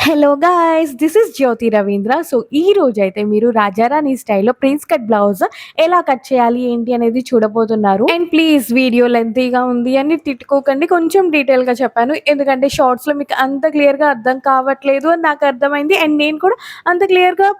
Hello guys, this is Jyothi Ravindra. So ఈ రోజైతే మీరు రాజారాణి స్టైల్లో ప్రిన్స్ కట్ బ్లౌజ్ ఎలా కట్ చేయాలి ఏంటి అనేది చూడబోతున్నారు. అండ్ ప్లీజ్ వీడియో లెంతీగా ఉంది అని తిట్టుకోకండి, కొంచెం డీటెయిల్గా చెప్పాను ఎందుకంటే షార్ట్స్లో మీకు అంత క్లియర్గా అర్థం కావట్లేదు అని నాకు అర్థమైంది. అండ్ నేను కూడా అంత క్లియర్గా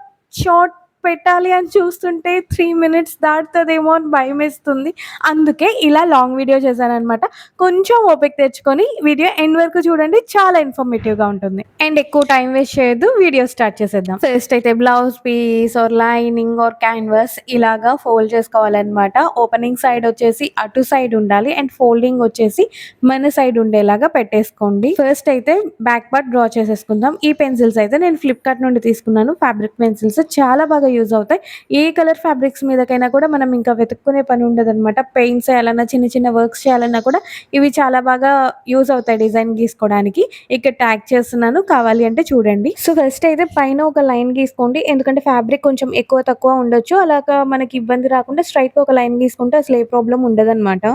షార్ట్ పెట్టాలి అని చూస్తుంటే 3 minutes దాటుతుందేమో అని భయమేస్తుంది. అందుకే ఇలా లాంగ్ వీడియో చేశాననమాట. కొంచెం ఓపిక తెచ్చుకొని వీడియో ఎండ్ వరకు చూడండి, చాలా ఇన్ఫర్మేటివ్గా ఉంటుంది. అండ్ ఎక్కువ టైం వేస్ట్ చేయొద్దు, వీడియో స్టార్ట్ చేసేద్దాం. ఫస్ట్ అయితే blouse piece or lining or canvas ఇలాగా ఫోల్డ్ చేసుకోవాలన్నమాట. ఓపెనింగ్ సైడ్ వచ్చేసి అటు సైడ్ ఉండాలి అండ్ ఫోల్డింగ్ వచ్చేసి మన సైడ్ ఉండేలాగా పెట్టేసుకోండి. ఫస్ట్ అయితే బ్యాక్ పార్ట్ డ్రా చేసేసుకుందాం. ఈ పెన్సిల్స్ అయితే నేను ఫ్లిప్కార్ట్ నుండి తీసుకున్నాను. ఫ్యాబ్రిక్ పెన్సిల్స్ చాలా బాగా యూజ్ అవుతాయి. ఏ కలర్ ఫ్యాబ్రిక్స్ మీదకైనా కూడా మనం ఇంకా వెతుక్కునే పని ఉండదు అనమాట. పెయింట్స్ చేయాలన్నా, చిన్న చిన్న వర్క్స్ చేయాలన్నా కూడా ఇవి చాలా బాగా యూజ్ అవుతాయి డిజైన్ గీసుకోవడానికి. ఇక్కడ ట్యాగ్ చేస్తున్నాను, కావాలి అంటే చూడండి. సో ఫస్ట్ అయితే పైన ఒక లైన్ గీసుకోండి, ఎందుకంటే ఫ్యాబ్రిక్ కొంచెం ఎక్కువ తక్కువ ఉండొచ్చు. అలాగా మనకి ఇబ్బంది రాకుండా స్ట్రైట్గా ఒక లైన్ గీసుకుంటే అసలు ఏ ప్రాబ్లం ఉండదన్నమాట.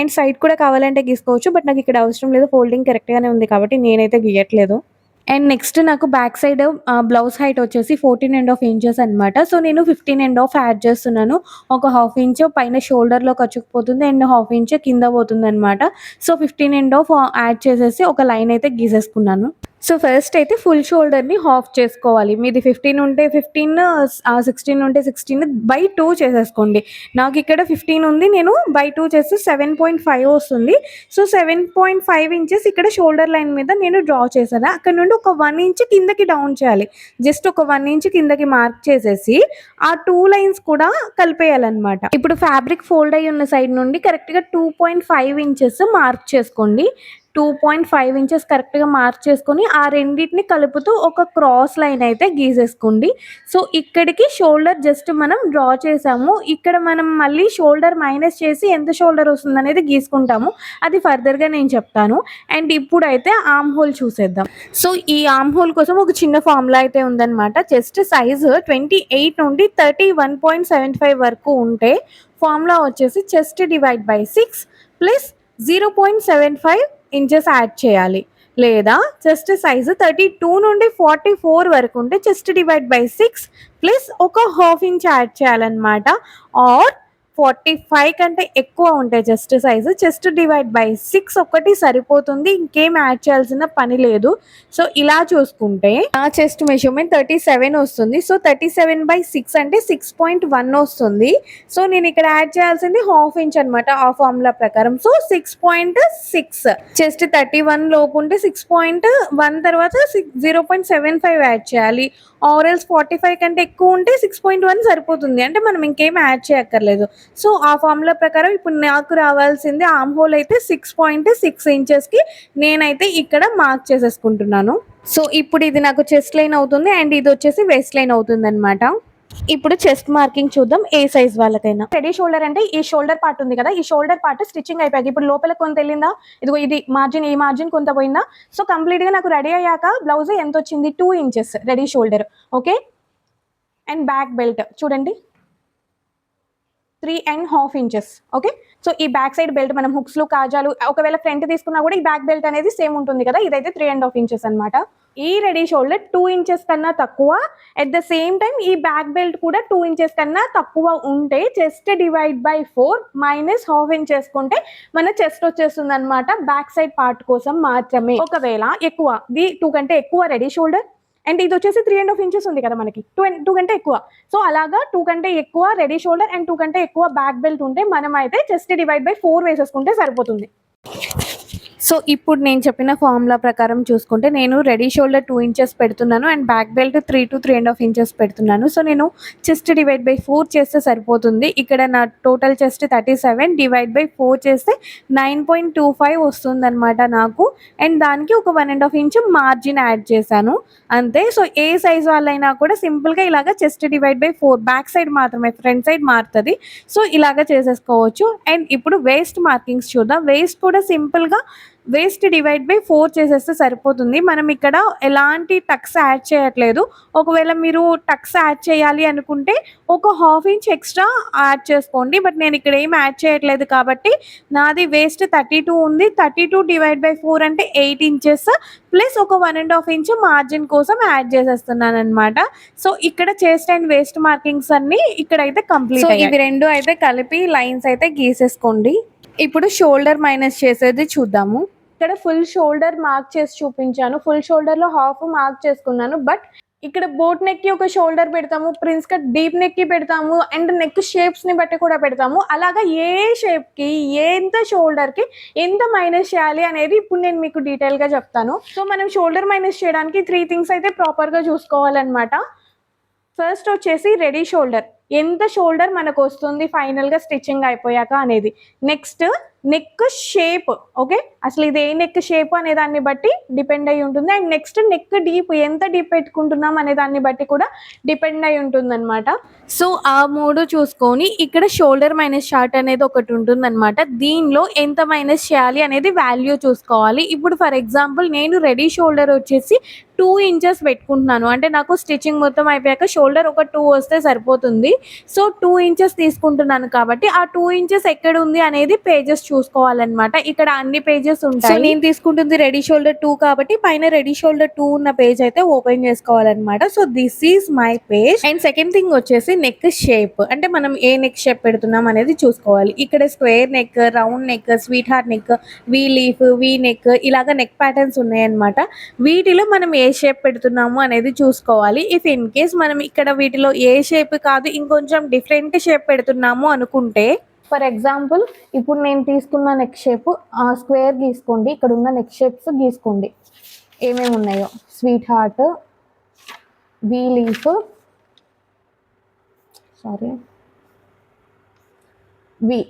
అండ్ సైడ్ కూడా కావాలంటే గీసుకోవచ్చు, బట్ నాకు ఇక్కడ అవసరం లేదు, ఫోల్డింగ్ కరెక్ట్గానే ఉంది కాబట్టి నేనైతే గీయట్లేదు. అండ్ నెక్స్ట్ నాకు బ్యాక్ సైడ్ బ్లౌజ్ హైట్ వచ్చేసి 14.5 ఇంచెస్ అనమాట. సో నేను 15.5 యాడ్ చేస్తున్నాను. ఒక హాఫ్ ఇంచ్ పైన షోల్డర్లో ఖర్చుకుపోతుంది అండ్ హాఫ్ ఇంచ్ కింద పోతుంది అనమాట. సో 15.5 యాడ్ చేసేసి ఒక లైన్ అయితే గీసేసుకున్నాను. సో ఫస్ట్ అయితే ఫుల్ షోల్డర్ని హాఫ్ చేసుకోవాలి. మీది 15 ఉంటే 15, 16 ఉంటే 16/2 చేసేసుకోండి. నాకు ఇక్కడ 15 ఉంది, నేను బై 2 చేస్తే 7.5 వస్తుంది. సో 7.5 ఇంచెస్ ఇక్కడ షోల్డర్ లైన్ మీద నేను డ్రా చేశాను. అక్కడ నుండి ఒక 1 ఇంచ్ కిందకి డౌన్ చేయాలి. జస్ట్ ఒక 1 ఇంచ్ కిందకి మార్క్ చేసేసి ఆ 2 లైన్స్ కూడా కలిపేయాలన్నమాట. ఇప్పుడు ఫ్యాబ్రిక్ ఫోల్డ్ అయ్యి ఉన్న సైడ్ నుండి కరెక్ట్గా 2.5 ఇంచెస్ మార్క్ చేసుకోండి. 2.5 ఇంచెస్ కరెక్ట్గా మార్క్ చేసుకొని ఆ రెండింటిని కలుపుతూ ఒక క్రాస్ లైన్ అయితే గీసేసుకోండి. సో ఇక్కడికి షోల్డర్ జస్ట్ మనం డ్రా చేసాము. ఇక్కడ మనం మళ్ళీ షోల్డర్ మైనస్ చేసి ఎంత షోల్డర్ వస్తుంది అనేది గీసుకుంటాము. అది ఫర్దర్గా నేను చెప్తాను. అండ్ ఇప్పుడైతే ఆర్మ్ హోల్ చూసేద్దాం. సో ఈ ఆర్మ్ హోల్ కోసం ఒక చిన్న ఫార్ములా అయితే ఉందన్నమాట. చెస్ట్ సైజు 28 నుండి 31.75 వరకు ఉంటే ఫార్ములా వచ్చేసి chest divide by 6 plus 0.75 inches add చేయాలి. లేదా చెస్ట్ సైజు 32 నుండి 44 వరకు ఉంటే చెస్ట్ డివైడ్ బై 6 ప్లస్ ఒక హాఫ్ ఇంచ్ యాడ్ చేయాలన్నమాట. ఆర్ 45 కంటే ఎక్కువ ఉంటే chest size chest divide by 6 ఒకటి సరిపోతుంది, ఇంకేం యాడ్ చేయాల్సిన పని లేదు. సో ఇలా చూసుకుంటే నా చెస్ట్ మెజర్మెంట్ 37 వస్తుంది. సో 37/6 అంటే 6.1 వస్తుంది. సో నేను ఇక్కడ యాడ్ చేయాల్సింది హాఫ్ ఇంచ్ అనమాట ఆ ఫార్ములా ప్రకారం. సో 6.6, చెస్ట్ 31 లోపు ఉంటే 6.1 తర్వాత 0.75 యాడ్ చేయాలి. ఆర్ఎల్స్ 45 కంటే ఎక్కువ ఉంటే 6.1 సరిపోతుంది, అంటే మనం ఇంకేం యాడ్ చేయక్కర్లేదు. సో ఆ ఫార్ములా ప్రకారం ఇప్పుడు నాకు రావాల్సింది ఆర్మ్ హోల్ అయితే 6.6 ఇంచెస్కి నేనైతే ఇక్కడ మార్క్ చేసేసుకుంటున్నాను. సో ఇప్పుడు ఇది నాకు చెస్ట్ లైన్ అవుతుంది అండ్ ఇది వచ్చేసి వేస్ట్ లైన్ అవుతుంది అనమాట. ఇప్పుడు చెస్ట్ మార్కింగ్ చూద్దాం ఏ సైజ్ వాళ్ళకైనా. రెడీ షోల్డర్ అంటే ఈ షోల్డర్ పార్ట్ ఉంది కదా, ఈ షోల్డర్ పార్ట్ స్టిచ్చింగ్ అయిపోయాక ఇప్పుడు లోపల కొంత వెళ్ళిందా, ఇదిగో ఇది మార్జిన్, ఈ మార్జిన్ కొంత పోయిందా. సో కంప్లీట్గా నాకు రెడీ అయ్యాక బ్లౌజ్ ఎంత వచ్చింది, 2 inches ready shoulder. Okay, and back belt చూడండి 3.5 ఇంచెస్. ఓకే, సో ఈ బ్యాక్ సైడ్ బెల్ట్ మనం హుక్స్లు, కాజాలు ఒకవేళ ఫ్రంట్ తీసుకున్నా కూడా ఈ బ్యాక్ బెల్ట్ అనేది సేమ్ ఉంటుంది కదా, ఇదైతే 3.5 ఇంచెస్ అనమాట. ఈ రెడీ షోల్డర్ 2 ఇంచెస్ కన్నా తక్కువ, అట్ ద సేమ్ టైం ఈ బ్యాక్ బెల్ట్ కూడా 2 ఇంచెస్ కన్నా తక్కువ ఉంటే chest divide by 4 minus half inch చేసుకుంటే మన చెస్ట్ వచ్చేస్తుంది అనమాట, బ్యాక్ సైడ్ పార్ట్ కోసం మాత్రమే. ఒకవేళ ఎక్కువ 2 కంటే ఎక్కువ రెడీ షోల్డర్ అండ్ ఇది వచ్చేసి 3.5 ఇంచెస్ ఉంది కదా మనకి, 2 కంటే ఎక్కువ. సో అలాగా 2 కంటే ఎక్కువ రెడీ షోల్డర్ అండ్ 2 కంటే ఎక్కువ బ్యాక్ బెల్ట్ ఉంటే మనం అయితే చెస్ట్ డివైడ్ బై 4 వేసేసుకుంటే సరిపోతుంది. సో ఇప్పుడు నేను చెప్పిన ఫార్ములా ప్రకారం చూసుకుంటే నేను రెడీ షోల్డర్ 2 ఇంచెస్ పెడుతున్నాను and back belt 3 to 3.5 inches పెడుతున్నాను. సో నేను చెస్ట్ డివైడ్ బై 4 చేస్తే సరిపోతుంది. ఇక్కడ నా టోటల్ చెస్ట్ 37 డివైడ్ బై 4 చేస్తే 9.25 వస్తుంది అనమాట నాకు. అండ్ దానికి ఒక 1.5 ఇంచ్ మార్జిన్ యాడ్ చేశాను అంతే. సో ఏ సైజ్ వాళ్ళైనా కూడా సింపుల్గా ఇలాగ chest divide by 4 back side మాత్రమే, ఫ్రంట్ సైడ్ మారుతుంది. సో ఇలాగ చేసేసుకోవచ్చు. అండ్ ఇప్పుడు వేస్ట్ మార్కింగ్స్ చూద్దాం. వేస్ట్ కూడా సింపుల్గా వేస్ట్ డివైడ్ బై 4 చేసేస్తే సరిపోతుంది. మనం ఇక్కడ ఎలాంటి టక్స్ యాడ్ చేయట్లేదు. ఒకవేళ మీరు టక్స్ యాడ్ చేయాలి అనుకుంటే ఒక హాఫ్ ఇంచ్ ఎక్స్ట్రా యాడ్ చేసుకోండి. బట్ నేను ఇక్కడ ఏం యాడ్ చేయట్లేదు కాబట్టి నాది వేస్ట్ 32 ఉంది. 32 డివైడ్ బై 4 అంటే 8 ఇంచెస్ ప్లస్ ఒక 1.5 ఇంచ్ మార్జిన్ కోసం యాడ్ చేసేస్తున్నాను అనమాట. సో ఇక్కడ చెస్ట్ అండ్ వేస్ట్ మార్కింగ్స్ అన్ని ఇక్కడైతే కంప్లీట్ అయ్యాయి. ఇవి రెండు అయితే కలిపి లైన్స్ అయితే గీసేసుకోండి. ఇప్పుడు షోల్డర్ మైనస్ చేసేది చూద్దాము. ఇక్కడ ఫుల్ షోల్డర్ మార్క్ చేసి చూపించాను. ఫుల్ షోల్డర్లో హాఫ్ మార్క్ చేసుకున్నాను. బట్ ఇక్కడ బోట్ నెక్కి ఒక షోల్డర్ పెడతాము, ప్రిన్స్ కట్ డీప్ నెక్కి పెడతాము, అండ్ నెక్ షేప్స్ని బట్టి కూడా పెడతాము. అలాగా ఏ షేప్కి ఎంత షోల్డర్కి ఎంత మైనస్ చేయాలి అనేది ఇప్పుడు నేను మీకు డీటెయిల్గా చెప్తాను. సో మనం షోల్డర్ మైనస్ చేయడానికి 3 థింగ్స్ అయితే ప్రాపర్గా చూసుకోవాలన్నమాట. ఫస్ట్ వచ్చేసి రెడీ షోల్డర్, ఎంత షోల్డర్ మనకు వస్తుంది ఫైనల్గా స్టిచ్చింగ్ అయిపోయాక అనేది. నెక్స్ట్ నెక్ షేప్, ఓకే, అసలు ఇది ఏ నెక్ షేప్ అనే దాన్ని బట్టి డిపెండ్ అయి ఉంటుంది. అండ్ నెక్స్ట్ నెక్ డీప్, ఎంత డీప్ పెట్టుకుంటున్నాం అనే దాన్ని బట్టి కూడా డిపెండ్ అయి ఉంటుంది అనమాట. సో ఆ 3 చూసుకొని ఇక్కడ షోల్డర్ మైనస్ చార్ట్ అనేది ఒకటి ఉంటుంది అనమాట. దీనిలో ఎంత మైనస్ చేయాలి అనేది వాల్యూ చూసుకోవాలి. ఇప్పుడు ఫర్ ఎగ్జాంపుల్ నేను రెడీ షోల్డర్ వచ్చేసి 2 ఇంచెస్ పెట్టుకుంటున్నాను. అంటే నాకు స్టిచ్చింగ్ మొత్తం అయిపోయాక షోల్డర్ ఒక 2 వస్తే సరిపోతుంది. సో 2 ఇంచెస్ తీసుకుంటున్నాను కాబట్టి ఆ 2 ఇంచెస్ ఎక్కడ ఉంది అనేది పేజెస్ చూసుకోవాలన్నమాట. ఇక్కడ అన్ని పేజెస్ ఉంటాయి. సో నేను తీసుకుంటుంది రెడీ షోల్డర్ 2 కాబట్టి పైన రెడీ షోల్డర్ 2 ఉన్న పేజ్ అయితే ఓపెన్ చేసుకోవాలన్నమాట. So this is my page. And second thing వచ్చేసి నెక్ షేప్, అంటే మనం ఏ నెక్ షేప్ పెడుతున్నాం అనేది చూసుకోవాలి. ఇక్కడ square neck, round neck, sweet heart neck, we leaf, V neck, ఇలాగా నెక్ ప్యాటర్న్స్ ఉన్నాయన్నమాట. వీటిలో మనం ఏ షేప్ పెడుతున్నాము అనేది చూసుకోవాలి. ఇఫ్ ఇన్ కేస్ మనం ఇక్కడ వీటిలో ఏ షేప్ కాదు ఇంకొంచెం డిఫరెంట్ షేప్ పెడుతున్నాము అనుకుంటే, ఫర్ ఎగ్జాంపుల్ ఇప్పుడు నేను తీసుకున్న నెక్ షేప్ స్క్వేర్ గీసుకోండి. ఇక్కడ ఉన్న నెక్ షేప్స్ గీసుకోండి ఏమేమి ఉన్నాయో. Sweetheart, V leaf, sorry V,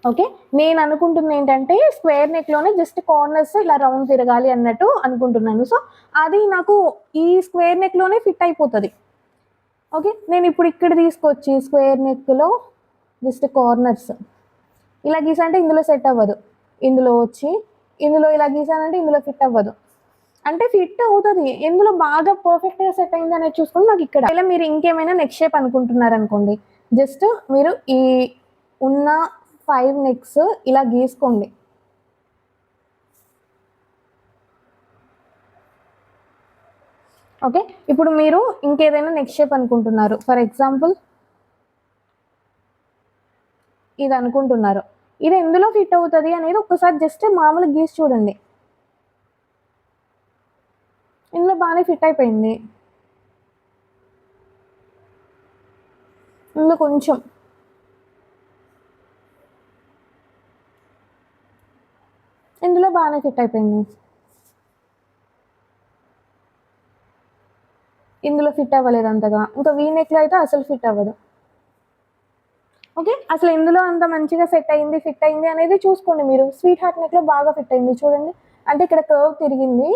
okay. నేను అనుకుంటుంది ఏంటంటే స్క్వేర్ నెక్లోనే జస్ట్ కార్నర్స్ ఇలా రౌండ్ తిరగాలి అన్నట్టు అనుకుంటున్నాను. సో అది నాకు ఈ స్క్వేర్ నెక్లోనే ఫిట్ అయిపోతుంది. ఓకే, నేను ఇప్పుడు ఇక్కడ తీసుకొచ్చి స్క్వేర్ నెక్లో జస్ట్ కార్నర్స్ ఇలా గీసానంటే ఇందులో సెట్ అవ్వదు. ఇందులో వచ్చి ఇందులో ఇలా గీసానంటే ఇందులో ఫిట్ అవ్వదు. అంటే ఫిట్ అవుతుంది, ఎందులో బాగా పర్ఫెక్ట్గా సెట్ అయింది అనేది చూసుకొని నాకు ఇక్కడ. ఇలా మీరు ఇంకేమైనా నెక్ షేప్ అనుకుంటున్నారు అనుకోండి, జస్ట్ మీరు ఈ ఉన్న 5 నెక్స్ ఇలా గీసుకోండి. ఓకే, ఇప్పుడు మీరు ఇంకేదైనా నెక్ షేప్ అనుకుంటున్నారు, ఫర్ ఎగ్జాంపుల్ ఇది అనుకుంటున్నారు, ఇది ఎందులో ఫిట్ అవుతుంది అనేది ఒక్కసారి జస్ట్ మామూలు గీసి చూడండి. ఇందులో బాగానే ఫిట్ అయిపోయింది, ఇందులో కొంచెం, ఇందులో బాగానే ఫిట్ అయిపోయింది, ఇందులో ఫిట్ అవ్వలేదు అంతగా. ఇంకా వీ నెక్లో అయితే అసలు ఫిట్ అవ్వదు. ఓకే, అసలు ఎందులో అంత మంచిగా ఫిట్ అయింది అనేది చూసుకోండి మీరు. స్వీట్ హార్ట్ నెక్లో బాగా ఫిట్ అయింది చూడండి, అంటే ఇక్కడ కర్వ్ తిరిగింది,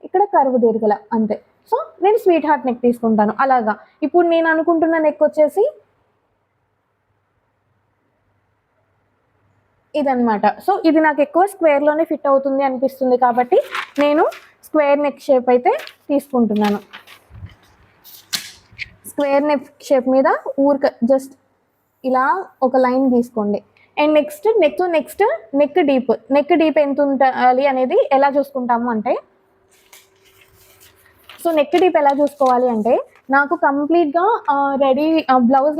ఇక్కడ కర్వ్ తిరగల అంతే. సో నేను స్వీట్ హార్ట్ నెక్ తీసుకుంటాను. అలాగా ఇప్పుడు నేను అనుకుంటున్న నెక్ వచ్చేసి ఇదనమాట. సో ఇది నాకు ఎక్కువ స్క్వేర్లోనే ఫిట్ అవుతుంది అనిపిస్తుంది కాబట్టి నేను స్క్వేర్ నెక్ షేప్ అయితే తీసుకుంటున్నాను. స్క్వేర్ నెక్ షేప్ మీద జస్ట్ ఇలా ఒక లైన్ తీసుకోండి. అండ్ నెక్స్ట్ నెక్ డీప్ ఎంత ఉండాలి అనేది ఎలా చూసుకుంటాము అంటే, సో నెక్ డీప్ ఎలా చూసుకోవాలి అంటే, నాకు కంప్లీట్గా బ్లౌజ్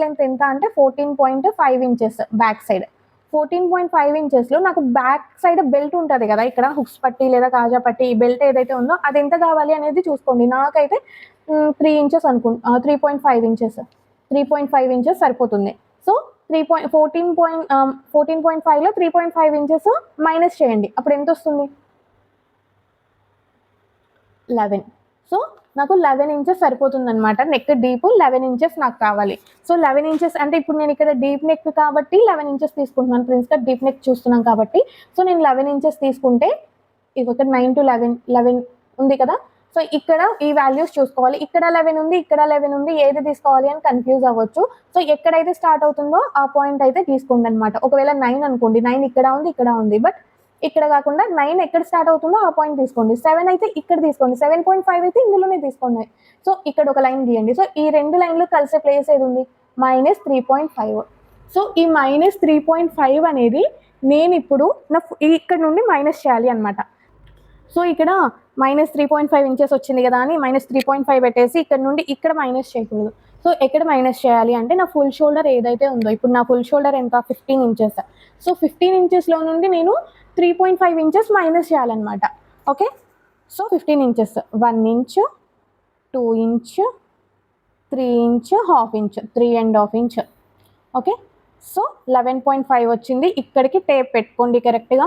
లెంత్ ఎంత అంటే 14.5 ఇంచెస్ బ్యాక్ సైడ్. 14.5 ఇంచెస్లో నాకు బ్యాక్ సైడ్ బెల్ట్ ఉంటుంది కదా, ఇక్కడ హుక్స్ పట్టి లేదా కాజా పట్టి ఈ బెల్ట్ ఏదైతే ఉందో అది ఎంత కావాలి అనేది చూసుకోండి. నాకైతే 3 ఇంచెస్ 3.5 ఇంచెస్ సరిపోతుంది. సో 14.5లో 3.5 ఇంచెస్ మైనస్ చేయండి, అప్పుడు ఎంత వస్తుంది? 11. సో నాకు 11 ఇంచెస్ సరిపోతుంది అనమాట. నెక్ డీప్ 11 ఇంచెస్ నాకు కావాలి. సో 11 ఇంచెస్ అంటే ఇప్పుడు నేను ఇక్కడ డీప్ నెక్ కాబట్టి 11 ఇంచెస్ తీసుకుంటున్నాను. ప్రిన్స్ కట్ డీప్ నెక్ చూస్తున్నాం కాబట్టి సో నేను 11 ఇంచెస్ తీసుకుంటే ఇది ఒక 9 to 11 ఉంది కదా. సో ఇక్కడ ఈ వాల్యూస్ చూసుకోవాలి. ఇక్కడ 11 ఉంది, ఇక్కడ 11 ఉంది, ఏది తీసుకోవాలి అని కన్ఫ్యూజ్ అవ్వచ్చు. సో ఎక్కడైతే స్టార్ట్ అవుతుందో ఆ పాయింట్ అయితే తీసుకోండి అనమాట. ఒకవేళ 9 అనుకోండి, 9 ఇక్కడ ఉంది, ఇక్కడ ఉంది, బట్ ఇక్కడ కాకుండా 9 ఎక్కడ స్టార్ట్ అవుతుందో ఆ పాయింట్ తీసుకోండి. 7 అయితే ఇక్కడ తీసుకోండి. 7.5 అయితే ఇందులోనే తీసుకోండి. సో ఇక్కడ ఒక లైన్ గీయండి. సో ఈ 2 లైన్‌లు కలిసే ప్లేస్ ఏదుంది? -3.5. సో ఈ -3.5 అనేది నేనిప్పుడు ఇక్కడ నుండి మైనస్ చేయాలి అనమాట. సో ఇక్కడ -3.5 ఇంచెస్ వచ్చింది కదా అని -3.5 పెట్టేసి ఇక్కడ నుండి ఇక్కడ మైనస్ చేయకూడదు. సో ఎక్కడ మైనస్ చేయాలి అంటే నా ఫుల్ షోల్డర్ ఏదైతే ఉందో, ఇప్పుడు నా ఫుల్ షోల్డర్ ఎంత 15 ఇంచెస్. సో 15 ఇంచెస్లో నుండి నేను 3.5 ఇంచెస్ మైనస్ చేయాలన్నమాట. Okay, so 15 inches 1 inch, 2 inch, 3 inch, half inch, 3.5 inch. Okay, so 11.5 వచ్చింది. ఇక్కడికి టేప్ పెట్టుకోండి కరెక్ట్గా.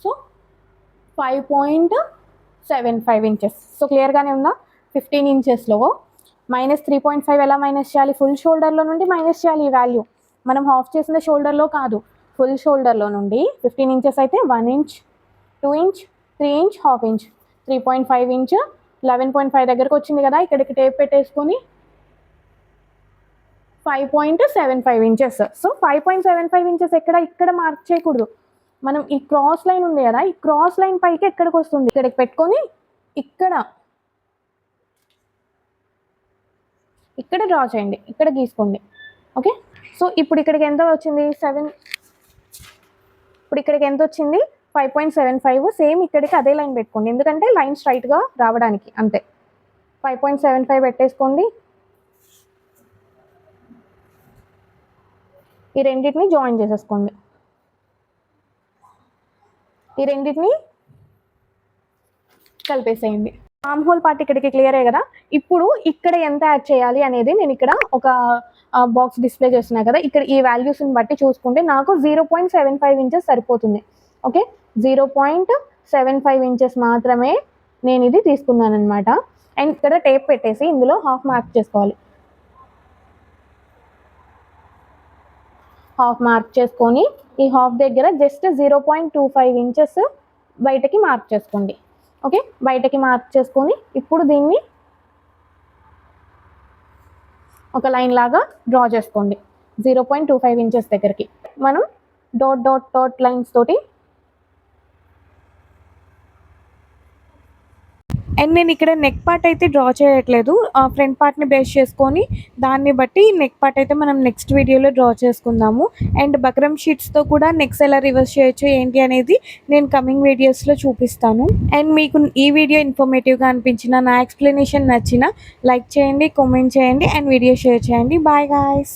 So 5.75 inches. సో క్లియర్గానే ఉందా? 15 ఇంచెస్లో -3.5 ఎలా మైనస్ చేయాలి? ఫుల్ షోల్డర్లో నుండి మైనస్ చేయాలి ఈ వాల్యూ. మనం హాఫ్ చేసిన షోల్డర్లో కాదు, ఫుల్ షోల్డర్లో నుండి 15 ఇంచెస్ అయితే 1 inch, 2 inch, 3 inch, half inch, 3.5 inch, 11.5 దగ్గరకు వచ్చింది కదా. ఇక్కడికి టేప్ పెట్టేసుకొని 5.75 ఇంచెస్. సో 5.75 ఇంచెస్ ఇక్కడ మార్క్ చేయకూడదు. మనం ఈ క్రాస్ లైన్ ఉంది కదా, ఈ క్రాస్ లైన్ పైకి ఎక్కడికి వస్తుంది ఇక్కడికి పెట్టుకొని ఇక్కడ డ్రా చేయండి, ఇక్కడ గీసుకోండి. ఓకే, సో ఇప్పుడు ఇక్కడికి ఎంత వచ్చింది? 7. ఇప్పుడు ఇక్కడికి ఎంత వచ్చింది? 5.75. సేమ్ ఇక్కడికి అదే లైన్ పెట్టుకోండి, ఎందుకంటే లైన్ స్ట్రైట్గా రావడానికి. అంతే, 5.75 పెట్టేసుకోండి. ఈ రెండింటిని జాయిన్ చేసేసుకోండి. ఈ రెండింటిని కలిపేసేయండి. ఆర్మ్ హోల్ పార్ట్ ఇక్కడికి క్లియరే కదా. ఇప్పుడు ఇక్కడ ఎంత యాడ్ చేయాలి అనేది నేను ఇక్కడ ఒక బాక్స్ డిస్ప్లే చేస్తున్నా కదా. ఇక్కడ ఈ వాల్యూస్ని బట్టి చూసుకుంటే నాకు 0.75 ఇంచెస్ సరిపోతుంది. ఓకే, 0.75 ఇంచెస్ మాత్రమే నేను ఇది తీసుకున్నాను అనమాట. అండ్ ఇక్కడ టేప్ పెట్టేసి ఇందులో హాఫ్ మార్క్ చేసుకోవాలి. హాఫ్ మార్క్ చేసుకొని ఈ హాఫ్ దగ్గర జస్ట్ 0.25 ఇంచెస్ బయటకి మార్క్ చేసుకోండి. ఓకే, బయటకి మార్క్ చేసుకొని ఇప్పుడు దీన్ని ఒక లైన్ లాగా డ్రా చేసుకోండి 0.25 ఇంచెస్ దగ్గరికి. మనం డాట్ డాట్ డాట్ లైన్స్ తోటి. అండ్ నేను ఇక్కడ నెక్ పార్ట్ అయితే డ్రా చేయట్లేదు, ఫ్రంట్ పార్ట్ని బేస్ చేసుకొని దాన్ని బట్టి నెక్ పార్ట్ అయితే మనం నెక్స్ట్ వీడియోలో డ్రా చేసుకుందాము. అండ్ బక్రమ్ షీట్స్తో కూడా నెక్స్ ఎలా రివర్స్ చేయొచ్చు ఏంటి అనేది నేను కమింగ్ వీడియోస్లో చూపిస్తాను. అండ్ మీకు ఈ వీడియో ఇన్ఫర్మేటివ్గా అనిపించిన, నా ఎక్స్ప్లెనేషన్ నచ్చిన, లైక్ చేయండి, కామెంట్ చేయండి అండ్ వీడియో షేర్ చేయండి. Bye guys.